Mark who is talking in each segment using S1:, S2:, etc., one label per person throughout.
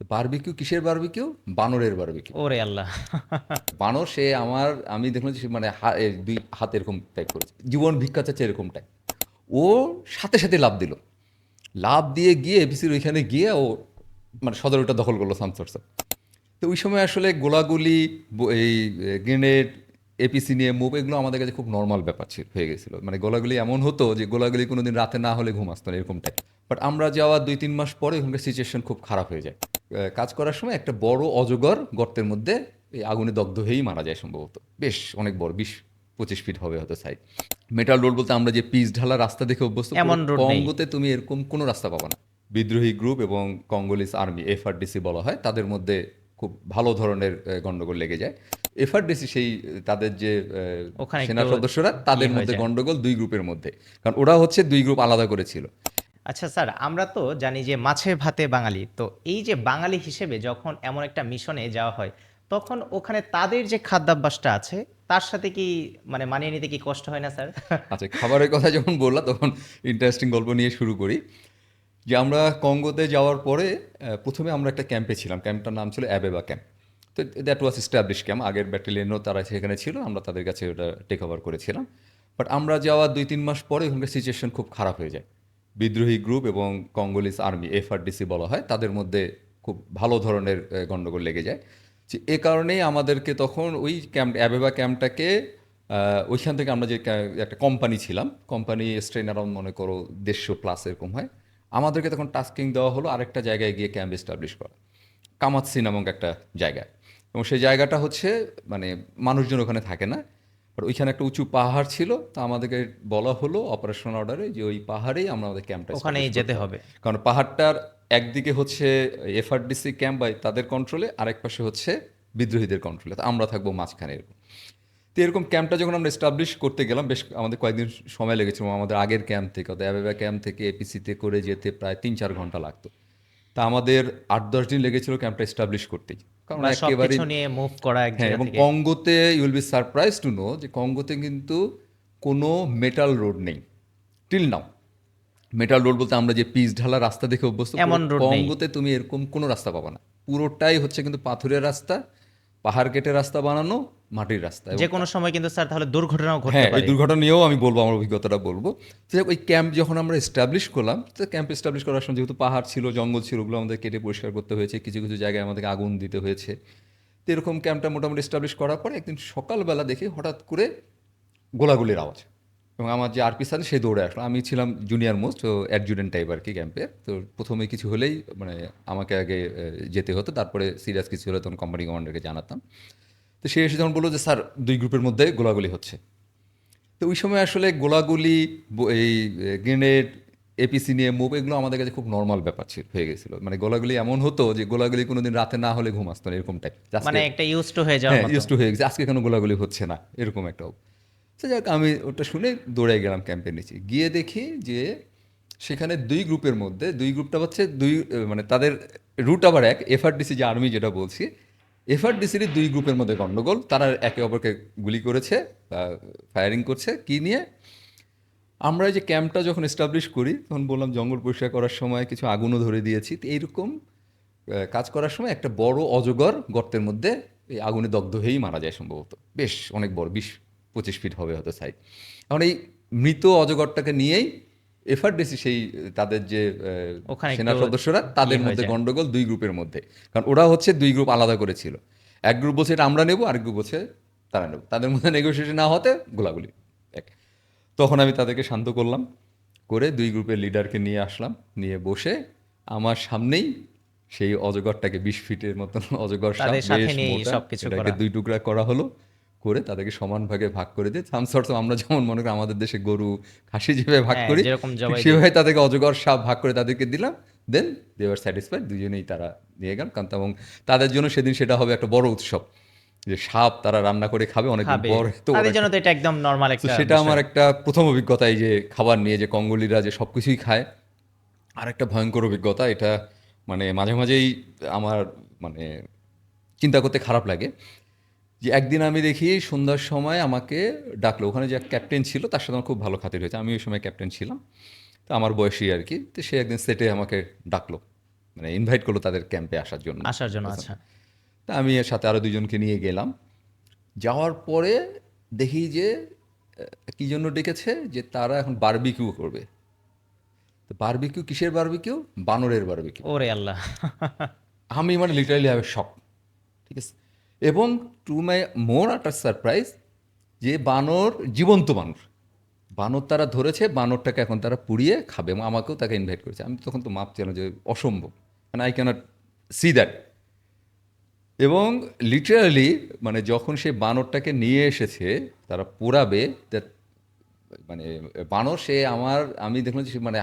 S1: তো বারবিকিউ কিসের বারবিকিউ? বানরের বারবিকিউ।
S2: ওরে আল্লাহ!
S1: বানর সে আমি দেখলাম যে সে মানে দুই হাত এরকম টাইপ করেছে, জীবন ভিক্ষা চাচ্ছে এরকম টাইপ। ও সাথে সাথে লাফ দিল, লাফ দিয়ে গিয়ে এপিসির ওইখানে গিয়ে ও মানে সদর ওটা দখল করলো সামসর্স। তো ওই সময় আসলে গোলাগুলি, এই গ্রেনেড, এপিসি নিয়ে মুভ, এগুলো আমাদের কাছে খুব নর্মাল ব্যাপার ছিল, হয়ে গেছিলো। মানে গোলাগুলি এমন হতো যে গোলাগুলি কোনোদিন রাতে না হলে ঘুম আসতো না, এরকম টাইপ। বাট আমরা যাওয়ার 2-3 মাস পরে ওখানকার সিচুয়েশন খুব খারাপ হয়ে যায়। কাজ করার সময় একটা বড় অজগর গর্তের মধ্যে এই আগুনে দগ্ধ হয়েই মারা যায় সম্ভবত। বেশ অনেক বড়, 20-25 ফিট হবে হয়তো সাইড। মেটাল রোড বলতে আমরা যে পিচ ঢালা রাস্তা দেখে অভ্যস্ত, পুরো
S2: এমন রোড নেই।
S1: কঙ্গোতে তুমি এরকম কোনো রাস্তা পাবা না। বিদ্রোহী গ্রুপ এবং কঙ্গোলিস আর্মি, এফআরডিসি বলা হয়, তাদের মধ্যে খুব ভালো ধরনের গন্ডগোল লেগে যায়। এফআরডিসি সেই তাদের যে
S2: ওখানে
S1: সেনা
S2: একটু
S1: সদস্যরা,
S2: ইয়ে
S1: তাদের
S2: হয়ে
S1: মধ্যে
S2: যায়।
S1: গন্ডগোল দুই গ্রুপের মধ্যে, কারণ ওরা হচ্ছে দুই গ্রুপ আলাদা করেছিল।
S2: আচ্ছা স্যার, আমরা তো জানি যে মাছে ভাতে বাঙালি। তো এই যে বাঙালি হিসেবে যখন এমন একটা মিশনে যাওয়া হয়, তখন ওখানে তাদের যে খাদ্যাভ্যাসটা আছে, তার সাথে কি মানে মানিয়ে নিতে কি কষ্ট হয় না স্যার?
S1: আচ্ছা, খাবারের কথা যখন বললাম তখন ইন্টারেস্টিং গল্প নিয়ে শুরু করি। যে আমরা কঙ্গোতে যাওয়ার পরে প্রথমে আমরা একটা ক্যাম্পে ছিলাম, ক্যাম্পটার নাম ছিল অ্যাবেবা ক্যাম্প। তো দ্যাট ওয়াজ এস্টাবলিশ ক্যাম্প, আগের ব্যাটালিয়নও তারা সেখানে ছিল, আমরা তাদের কাছে ওটা টেক ওভার করেছিলাম। বাট আমরা যাওয়ার 2-3 মাস পরে ওখানকার সিচুয়েশন খুব খারাপ হয়ে যায়। বিদ্রোহী গ্রুপ এবং কঙ্গোলিস আর্মি, এফআরডিসি বলা হয়, তাদের মধ্যে খুব ভালো ধরনের গণ্ডগোল লেগে যায়। যে এ কারণেই আমাদেরকে তখন ওই ক্যাম্প, অ্যাবেবা ক্যাম্পটাকে, ওইখান থেকে আমরা যে একটা কোম্পানি ছিলাম, কোম্পানি স্ট্রেন অ্যারাউন্ড মনে করো 150+ এরকম হয়, আমাদেরকে তখন টাস্কিং দেওয়া হলো আরেকটা জায়গায় গিয়ে ক্যাম্প এস্টাবলিশ করা, কামাতসি নামক একটা জায়গায়। এবং সেই জায়গাটা হচ্ছে মানে মানুষজন ওখানে থাকে না, আর ওইখানে একটা উঁচু পাহাড় ছিল। তো আমাদেরকে বলা হলো অপারেশন অর্ডারে যে ওই পাহাড়েই আমরা আমাদের ক্যাম্পটা
S2: ওখানেই
S1: এস্টাবলিশ
S2: যেতে
S1: করতে হবে।
S2: হবে।
S1: কারণ পাহাড়টার একদিকে হচ্ছে এফআরডিসি ক্যাম্প বা তাদের কন্ট্রোলে, আরেক পাশে হচ্ছে বিদ্রোহীদের কন্ট্রোলে, তো আমরা থাকবো মাঝখানে এরকম। তো এরকম ক্যাম্পটা যখন আমরা এস্টাবলিশ করতে গেলাম, বেশ আমাদের কয়েকদিন সময় লেগেছিল। আমাদের আগের ক্যাম্প থেকে, অর্থাৎ অ্যাবেবা ক্যাম্প থেকে এপিসিতে করে যেতে প্রায় 3-4 ঘন্টা লাগতো। তা আমাদের 8-10 দিন লেগেছিল ক্যাম্পটা এস্টাবলিশ করতেই, কারণ
S2: বা
S1: একেবারেই।
S2: সবকিছু নিয়ে মুভ করা এক
S1: হ্যাঁ,
S2: জায়গা
S1: এবং
S2: থেকে।
S1: কঙ্গোতে you will be surprise to know যে কঙ্গোতে কিন্তু কোনো মেটাল রোড নেই টিল নাও। মেটাল রোড বলতে আমরা যে পিচ ঢালা রাস্তা দেখে অভ্যস্ত, পুরো
S2: এমন রোড নেই।
S1: কঙ্গোতে তুমি এরকম কোনো রাস্তা পাবা না। পুরোটাই হচ্ছে কিন্তু পাথুরের রাস্তা, পাহাড় কেটে রাস্তা বানানো, মাটির রাস্তা। এবং
S2: যে কোনো সময় কিন্তু স্যার তাহলে দুর্ঘটনাও ঘটতে
S1: হ্যাঁ, এই
S2: পারে।
S1: দুর্ঘটনা নিয়েও আমি বলবো, আমার অভিজ্ঞতাটা বলবো। তো যাই হোক, ওই ক্যাম্প যখন আমরা এস্টাবলিশ করলাম, তো ক্যাম্প এস্টাবলিশ করার সময় যেহেতু পাহাড় ছিল, জঙ্গল ছিল, ওগুলো আমাদের কেটে পরিষ্কার করতে হয়েছে, কিছু কিছু জায়গায় আমাদেরকে আগুন দিতে হয়েছে। তো এরকম ক্যাম্পটা মোটামুটি এস্টাবলিশ করার পরে একদিন সকালবেলা দেখি হঠাৎ করে গোলাগুলির আওয়াজ, এবং আমার যে আরপি স্যার সে দৌড়ে আসলো। আমি ছিলাম জুনিয়র মোস্ট, তো অ্যাডজুটেন্ট টাইপ আর কি ক্যাম্পের। তো প্রথমে কিছু হলেই মানে আমাকে আগে যেতে হতো, তারপরে সিরিয়াস কিছু হলে তখন কোম্পানি কমান্ডারকে জানাতাম। তো সে এসে যখন বললো যে স্যার দুই গ্রুপের মধ্যে গোলাগুলি হচ্ছে, তো ওই সময় আসলে গোলাগুলি, এই গ্রেনেড, এপিসি নিয়ে মুভ, এগুলো আমাদের কাছে খুব নর্মাল ব্যাপার ছিল, হয়ে গেছিলো। মানে গোলাগুলি এমন হতো যে গোলাগুলি কোনোদিন রাতে না হলে ঘুম আসতো না, এরকম টাইপ। আজকে
S2: মানে একটা ইউজ টু হয়ে যাওয়ার
S1: হ্যাঁ,
S2: মতো।
S1: ইউজ টু হয়ে গেছে, আজকে কেন গোলাগুলি হচ্ছে না, এরকম একটা। তো যাক, আমি ওটা শুনে দৌড়ে গেলাম ক্যাম্পের নিচে গিয়ে দেখি যে সেখানে দুই গ্রুপের মধ্যে, দুই গ্রুপটা হচ্ছে দুই, মানে তাদের রুট আবার এক। এফআরডিসি যে আর্মি যেটা বলছি, এফআরডিসির দুই গ্রুপের মধ্যে গণ্ডগোল, তারা একে অপরকে গুলি করেছে বা ফায়ারিং করছে। কি নিয়ে? আমরা এই যে ক্যাম্পটা যখন এস্টাবলিশ করি, তখন বললাম জঙ্গল পরিষ্কার করার সময় কিছু আগুনও ধরে দিয়েছি। তো এইরকম কাজ করার সময় একটা বড় অজগর গর্তের মধ্যে এই আগুনে দগ্ধ হয়েই মারা যায় সম্ভবত। বেশ অনেক বড়, 20-25 ফিট হবে হয়তো সাইড। এখন এই মৃত অজগরটাকে নিয়েই এফআরডিসি সেই তাদের যে
S2: ওখানে
S1: সেনা
S2: একটু
S1: সদস্যরা,
S2: ইয়ে
S1: তাদের
S2: হয়ে
S1: মধ্যে
S2: যায়।
S1: গন্ডগোল দুই গ্রুপের মধ্যে। কারণ ওরা হচ্ছে দুই গ্রুপ আলাদা করেছিল। এক গ্রুপ বলছে এটা আমরা নেবো, আরেক গ্রুপ বলছে তারা নেবো। তাদের মধ্যে নেগোসিয়েশন না হতে গোলাগুলি এক। তখন আমি তাদেরকে শান্ত করলাম, করে দুই গ্রুপের লিডারকে নিয়ে আসলাম, নিয়ে বসে আমার সামনেই সেই অজগরটাকে, 20 ফিটের মতন অজগর সাপ,
S2: তাদের সাথে
S1: বেশ
S2: নিয়েই
S1: মোটা,
S2: সবকিছু
S1: এটাকে
S2: করা।
S1: দুই টুকরা করা হলো। করে তাদেরকে সমান ভাগে ভাগ করে দিয়ে সাম সর্ট, আমরা যেমন মনে করি আমাদের দেশে গরু খাসি যেভাবে ভাগ
S2: হ্যাঁ,
S1: করি,
S2: যেরকম
S1: ঠিক
S2: জবাই দিই।
S1: সেভাবে তাদেরকে অজগর সাপ ভাগ করে তাদেরকে দিলাম। দেন দে আর স্যাটিসফাইড, দুজনেই তারা নিয়ে গেল। কারণ এবং তাদের জন্য সেদিন সেটা হবে একটা বড় উৎসব, যে সাপ তারা রান্না করে খাবে অনেকদিন
S2: খাবে।
S1: পর। তো ওর
S2: তাদের জন্য
S1: একটা,
S2: তো এটা একদম নরমাল
S1: তো
S2: একটা
S1: সেটা আমার
S2: বিষয়।
S1: একটা প্রথম অভিজ্ঞতা, এই যে খাবার নিয়ে, যে কঙ্গোলিরা যে সব কিছুই খায়। আর একটা ভয়ঙ্কর অভিজ্ঞতা এটা, মানে মাঝে মাঝেই আমার মানে চিন্তা করতে খারাপ লাগে। যে একদিন আমি দেখি সন্ধ্যার সময় আমাকে ডাকলো, ওখানে যে ক্যাপ্টেন ছিল তার সাথে আমার খুব ভালো খাতির হয়েছে, আমি ওই সময় ক্যাপ্টেন ছিলাম। তো আমার বয়সী আর কি। তো সে একদিন সেটে আমাকে ডাকলো, মানে ইনভাইট করলো তাদের ক্যাম্পে আসার জন্য।
S2: আসার জন্য। আচ্ছা।
S1: তা আমি এর সাথে আরও দুজনকে নিয়ে গেলাম। যাওয়ার পরে দেখি যে কি জন্য ডেকেছে, যে তারা এখন বারবিকিউ করবে। তো বারবিকিউ কিসের বারবিকিউ? বানরের বারবিকিউ।
S2: ওরে আল্লাহ!
S1: আমি মানে লিটারালি হ্যাভ শক, ঠিক আছে। এবং টু মাই মোর আটার সারপ্রাইজ, যে বানর, জীবন্ত বানর, বানর তারা ধরেছে, বানরটাকে এখন তারা পুড়িয়ে খাবে এবং আমাকেও তাকে ইনভাইট করেছে। আমি তখন তো মাপছিলাম যে অসম্ভব, মানে আই ক্যানট সি দ্যাট। এবং লিটারালি মানে যখন সে বানরটাকে নিয়ে এসেছে তারা পোড়াবে, মানে বানর সে আমি দেখলাম যে সে মানে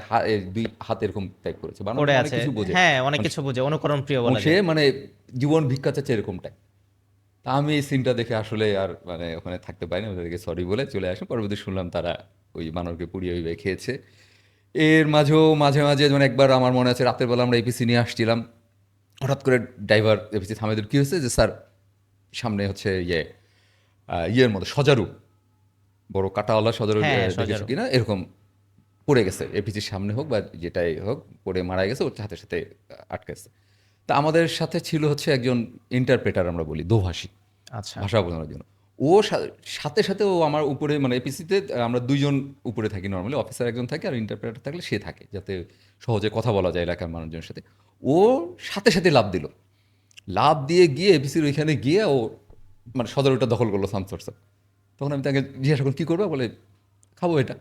S1: দুই হাত এরকম টাইপ করেছে, বানর
S2: পড়ে
S1: অনেক
S2: আছে।
S1: কিছু বোঝে,
S2: হ্যাঁ, অনেক
S1: মানে
S2: কিছু বুঝে। অনুকরণ প্রিয়
S1: এবং
S2: বলা
S1: সে
S2: যায়।
S1: মানে জীবন ভিক্ষা চাচ্ছে এরকম টাইপ। তা আমি এই সিনটা দেখে আসলে আর মানে ওখানে থাকতে পারিনি, ওদেরকে সরি বলে চলে আসি। পরবর্তী শুনলাম তারা ওই বানরকে পুড়িয়ে ওইভাবে খেয়েছে। এর মাঝেও মাঝে মাঝে যেমন একবার আমার মনে আছে, রাতের বেলা আমরা এপিসি নিয়ে আসছিলাম, হঠাৎ করে ড্রাইভার এপিসি থামে দিল। কী হয়েছে? যে স্যার সামনে হচ্ছে ইয়ের মতো সজারু, বড় কাঁটাওয়ালা সজারু,
S2: হ্যাঁ,
S1: দেখেছো
S2: সজারু।
S1: কিনা, এরকম পড়ে গেছে এপিসির সামনে হোক বা যেটাই হোক, পড়ে মারা গেছে, ওর সাথে সাথে আটকেছে। তা আমাদের সাথে ছিল হচ্ছে একজন ইন্টারপ্রেটার, আমরা বলি দোভাষী,
S2: আচ্ছা।
S1: ভাষা বোঝানোর জন্য। ও সাথে সাথে ও আমার উপরে, মানে এপিসিতে আমরা দুইজন উপরে থাকি নর্মালি, অফিসার একজন থাকে আর ইন্টারপ্রেটার থাকলে সে থাকে, যাতে সহজে কথা বলা যায় এলাকার মানুষজনের সাথে। ও সাথে সাথে লাফ দিল, লাফ দিয়ে গিয়ে এপিসির ওইখানে গিয়ে ও মানে সদরটা দখল করলো সামসোর্স। তখন আমি তাকে জিজ্ঞাসা করি কী করবো, বলে খাবো এটা।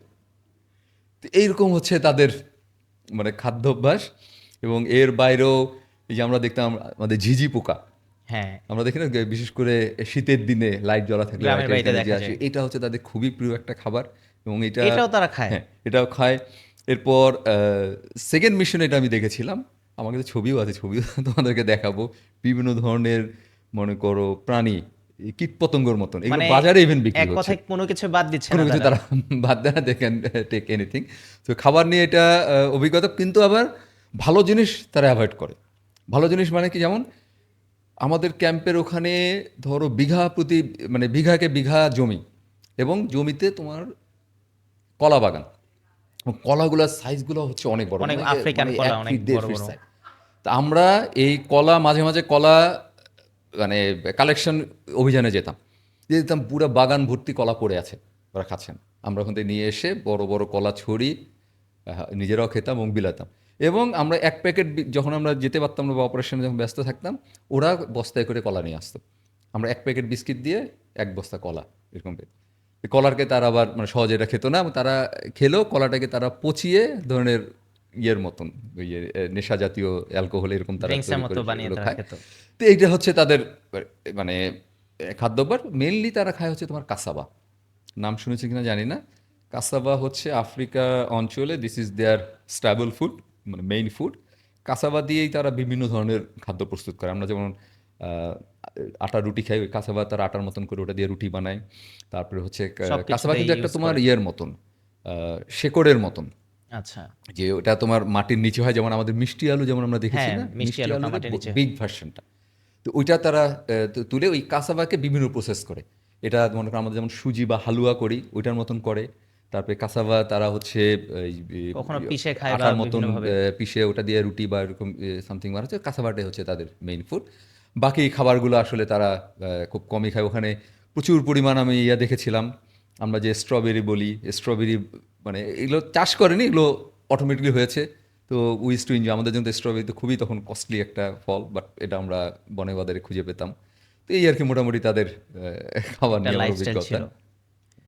S1: তো এইরকম হচ্ছে তাদের মানে খাদ্যাভ্যাস। এবং এর বাইরেও এই যে আমরা দেখতাম আমাদের ঝিঝি পোকা,
S2: হ্যাঁ,
S1: আমরা দেখি না, বিশেষ করে শীতের দিনে লাইট জ্বলা থাকলে
S2: গ্রামের
S1: লাইটের
S2: বাড়িতে
S1: এখানে যে
S2: দেখা
S1: আসে,
S2: যায়।
S1: এটা হচ্ছে তাদের খুবই প্রিয় একটা খাবার। এবং এটা,
S2: এটাও তারা খায়?
S1: হ্যাঁ, এটাও খায়। এরপর সেকেন্ড মিশন এটা আমি দেখেছিলাম, আমার কাছে ছবিও আছে, ছবিও তোমাদেরকে দেখাবো। বিভিন্ন ধরনের মনে করো প্রাণী, কীট পতঙ্গর মতন, এগুলো
S2: মানে
S1: বাজারে ইভেন বিক্রি
S2: এক
S1: হচ্ছে।
S2: কথায় কোনো কিছু বাদ দিচ্ছে
S1: কোনো
S2: না
S1: কিছু
S2: তারা।
S1: তারা বাদ দেয় না, দে ক্যান টেক এনিথিং। তো খাবার নিয়ে এটা অভিজ্ঞতা, কিন্তু আবার ভালো জিনিস তারা অ্যাভয়েড করে। ভালো জিনিস মানে কি, যেমন আমাদের ক্যাম্পের ওখানে ধরো বিঘা প্রতি, মানে বিঘাকে বিঘা জমি, এবং জমিতে তোমার কলা বাগান, এবং কলাগুলোর সাইজগুলো হচ্ছে অনেক বড়,
S2: অনেক
S1: মানে
S2: আফ্রিকান
S1: মানে
S2: কলা,
S1: এক
S2: অনেক
S1: ফিট দেড়
S2: বড়
S1: ফিট
S2: বড়।
S1: সাইজ। তা আমরা এই কলা মাঝে মাঝে কলা মানে কালেকশন অভিযানে যেতাম, যেতাম পুরো বাগান ভর্তি কলা পড়ে আছে, ওরা খাচ্ছেন। আমরা ওখান থেকে নিয়ে এসে বড় বড় কলা ছড়ি নিজেরাও খেতাম এবং বিলাতাম। এবং আমরা এক প্যাকেট, যখন আমরা যেতে পারতাম না বা অপারেশনে যখন ব্যস্ত থাকতাম, ওরা বস্তায় করে কলা নিয়ে আসতো। আমরা এক প্যাকেট বিস্কিট দিয়ে এক বস্তা কলা এরকম পেতাম। এই কলারকে তারা আবার মানে সহজে এটা খেতো না, তারা খেলেও কলাটাকে তারা পচিয়ে ধরনের ইয়ের মতন, ওই যে নেশা জাতীয় অ্যালকোহল এরকম তারা
S2: ড্রিঙ্কসের
S1: তৈরি
S2: মতো
S1: করে
S2: বানিয়ে
S1: সেগুলো
S2: তারা
S1: খায়।
S2: খেত।
S1: তো এইটা হচ্ছে তাদের মানে খাদ্যাভ্যাস। মেনলি তারা খায় হচ্ছে তোমার কাসাবা, নাম শুনেছি কিনা জানি না। কাসাবা হচ্ছে আফ্রিকা অঞ্চলে this is there stable food, মানে মেইন ফুড। কাসাবা দিয়েই তারা বিভিন্ন ধরনের খাদ্য প্রস্তুত করে। আমরা যেমন আটা রুটি খাই, ওই কাসাবা তারা আটার মতন করে ওটা দিয়ে রুটি বানায়। তারপরে হচ্ছে কাসাবা
S2: সবকিছুতেই
S1: কিন্তু একটা
S2: ইউজ
S1: তোমার
S2: করে।
S1: ইয়ের মতন, শেকড়ের মতন,
S2: আচ্ছা।
S1: যে ওটা তোমার মাটির নিচে হয়, যেমন আমাদের মিষ্টি আলু যেমন আমরা দেখেছি
S2: হ্যাঁ,
S1: না,
S2: মিষ্টি
S1: মিষ্টি
S2: আলুটা
S1: আলুর
S2: মাটির নিচে।
S1: বিগ ভার্সনটা। তো ওইটা তারা তুলে ওই কাসাবাকে বিভিন্ন প্রসেস করে। এটা মনে করো আমাদের যেমন সুজি বা হালুয়া করি ওইটার মতন করে। তারপরে কাসাবা তারা হচ্ছে
S2: কখনো পিষে খায় বা
S1: আটার মতন
S2: বিভিন্নভাবে।
S1: পিষে ওটা দিয়ে রুটি বা এরকম সামথিং বানাচ্ছে। কাসাবাটাই হচ্ছে তাদের মেইন ফুড। বাকি খাবারগুলো আসলে তারা খুব কমই খায়। ওখানে প্রচুর পরিমাণ আমি দেখেছিলাম, আমরা যে স্ট্রবেরি বলি, স্ট্রবেরি মানে এগুলো চাষ করেনি, এগুলো অটোমেটিকলি হয়েছে। তো উইজ টু এনজয়, আমাদের জন্য স্ট্রবেরি তো খুবই তখন কস্টলি একটা ফল, বাট এটা আমরা বনে বাজারে খুঁজে পেতাম। তো এই আর কি মোটামুটি তাদের খাবার
S2: একটা
S1: নিয়ে আমার
S2: লাইফস্টাইল
S1: অভিজ্ঞতা।
S2: ছিল।